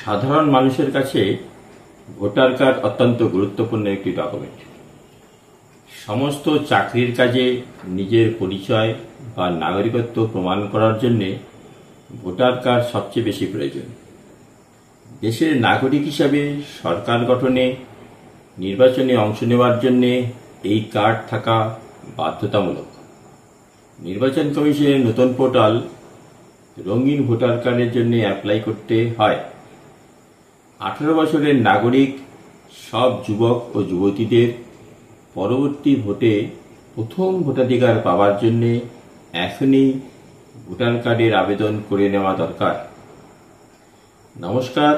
সাধারণ মানুষের কাছে ভোটার কার্ড অত্যন্ত গুরুত্বপূর্ণ একটি ডকুমেন্ট। সমস্ত চাকরির কাজে নিজের পরিচয় বা নাগরিকত্ব প্রমাণ করার জন্য ভোটার কার্ড সবচেয়ে বেশি প্রয়োজন। দেশের নাগরিক হিসাবে সরকার গঠনে, নির্বাচনে অংশ নেওয়ার জন্য এই কার্ড থাকা বাধ্যতামূলক। নির্বাচন কমিশনের নতুন পোর্টাল রঙিন ভোটার কার্ডের জন্য অ্যাপ্লাই করতে হয়। 18 বছরের নাগরিক সব যুবক ও যুবতীদের পরবর্তী ভোটে প্রথম ভোটাধিকার পাওয়ার জন্য এখনই ভোটার কার্ডের আবেদন করে নেওয়া দরকার। নমস্কার,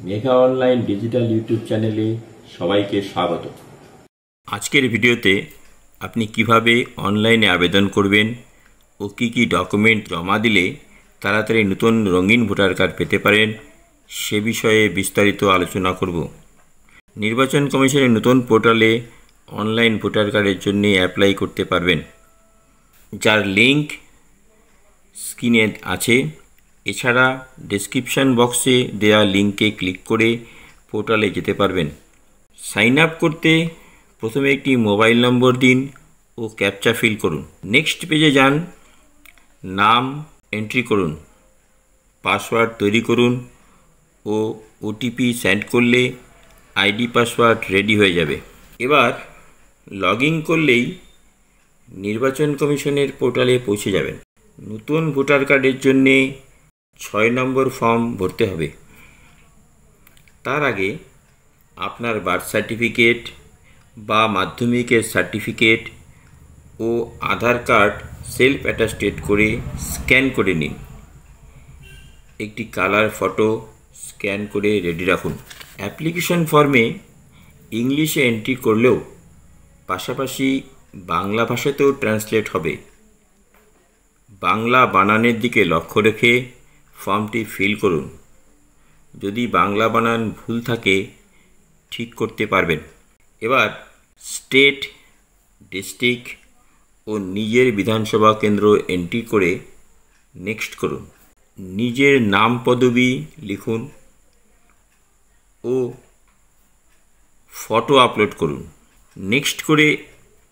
মেঘা অনলাইন ডিজিটাল ইউটিউব চ্যানেলে সবাইকে স্বাগত। আজকের ভিডিওতে আপনি কিভাবে অনলাইনে আবেদন করবেন ও কি ডকুমেন্ট জমা দিলে তাড়াতাড়ি নতুন রঙিন ভোটার কার্ড পেতে পারেন সে বিষয়ে বিস্তারিত আলোচনা করব। নির্বাচন কমিশনের নতুন পোর্টালে অনলাইন ভোটার কার্ডের জন্য অ্যাপ্লাই করতে পারবেন, যার লিঙ্ক স্ক্রিনে আছে। এছাড়া ডেসক্রিপশন বক্সে দেওয়া লিঙ্কে ক্লিক করে পোর্টালে যেতে পারবেন। সাইন আপ করতে প্রথমে একটি মোবাইল নম্বর দিন ও ক্যাপচা ফিল করুন। নেক্সট পেজে যান, নাম এন্ট্রি করুন, পাসওয়ার্ড তৈরি করুন ও ওটিপি সেন্ড করলে আইডি পাসওয়ার্ড রেডি হয়ে যাবে। এবার লগ ইন করলেই নির্বাচন কমিশনের পোর্টালে পৌঁছে যাবেন। নতুন ভোটার কার্ডের জন্যে 6 নম্বর ফর্ম ভরতে হবে। তার আগে আপনার বার্থ সার্টিফিকেট বা মাধ্যমিকের সার্টিফিকেট ও আধার কার্ড সেলফ অ্যাটাস্টেড করে স্ক্যান করে নিন। একটি কালার ফটো স্ক্যান করে রেডি রাখুন। অ্যাপ্লিকেশন ফর্মে ইংলিশে এন্ট্রি করলেও পাশাপাশি বাংলা ভাষাতেও ট্রান্সলেট হবে। বাংলা বানানের দিকে লক্ষ্য রেখে ফর্মটি ফিল করুন। যদি বাংলা বানান ভুল থাকে ঠিক করতে পারবেন। এবার স্টেট, ডিস্ট্রিক্ট ও নিজের বিধানসভা কেন্দ্র এন্ট্রি করে নেক্সট করুন। নিজের নাম পদবি লিখুন ও ফটো আপলোড করুন। নেক্সট করে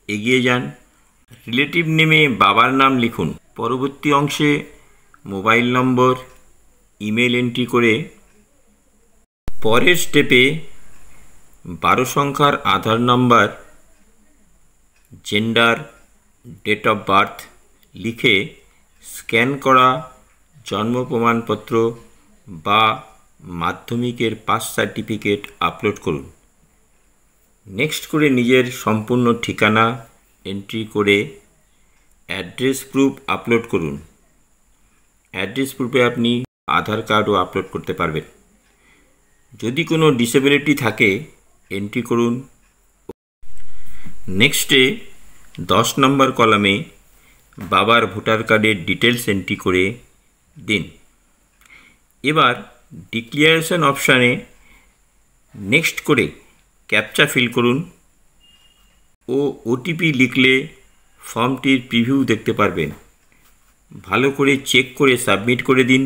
এগিয়ে যান। রিলেটিভ নেমে বাবার নাম লিখুন। পরবর্তী অংশে মোবাইল নম্বর, ইমেল এন্ট্রি করে পরের স্টেপে 12 সংখ্যার আধার নম্বর, জেন্ডার, ডেট অফ বার্থ লিখে স্ক্যান করা জন্ম প্রমাণপত্র বা মাধ্যমিকের পাস সার্টিফিকেট আপলোড করুন। নেক্সট করে নিজের সম্পূর্ণ ঠিকানা এন্ট্রি করে অ্যাড্রেস প্রুফ আপলোড করুন। অ্যাড্রেস প্রুফে আপনি আধার কার্ডও আপলোড করতে পারবেন। যদি কোনো ডিসেবিলিটি থাকে এন্ট্রি করুন। নেক্সটে 10 নম্বর কলামে বাবার ভোটার কার্ডের ডিটেলস এন্ট্রি করে দিন। এবার ডিক্লারেশন অপশানে নেক্সট করে ক্যাপচা ফিল করুন ও ওটিপি লিখলে ফর্মটির প্রিভিউ দেখতে পারবেন। ভালো করে চেক করে সাবমিট করে দিন।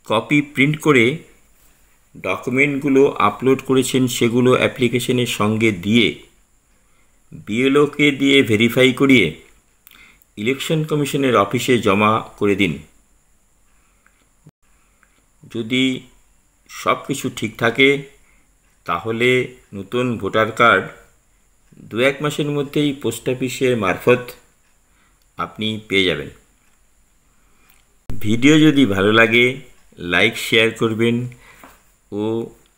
কপি প্রিন্ট করে ডকুমেন্টগুলো আপলোড করেছেন সেগুলো অ্যাপ্লিকেশনের সঙ্গে দিয়ে বিএলওকে দিয়ে ভেরিফাই করিয়ে ইলেকশন কমিশনের অফিসে জমা করে দিন। যদি সব কিছু ঠিক থাকে তাহলে নতুন ভোটার কার্ড 2-1 মাসের মধ্যেই পোস্ট অফিসের মারফত আপনি পেয়ে যাবেন। ভিডিও যদি ভালো লাগে লাইক শেয়ার করবেন ও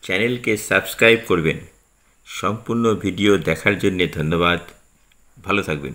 চ্যানেলকে সাবস্ক্রাইব করবেন। সম্পূর্ণ ভিডিও দেখার জন্য ধন্যবাদ। ভালো থাকবেন।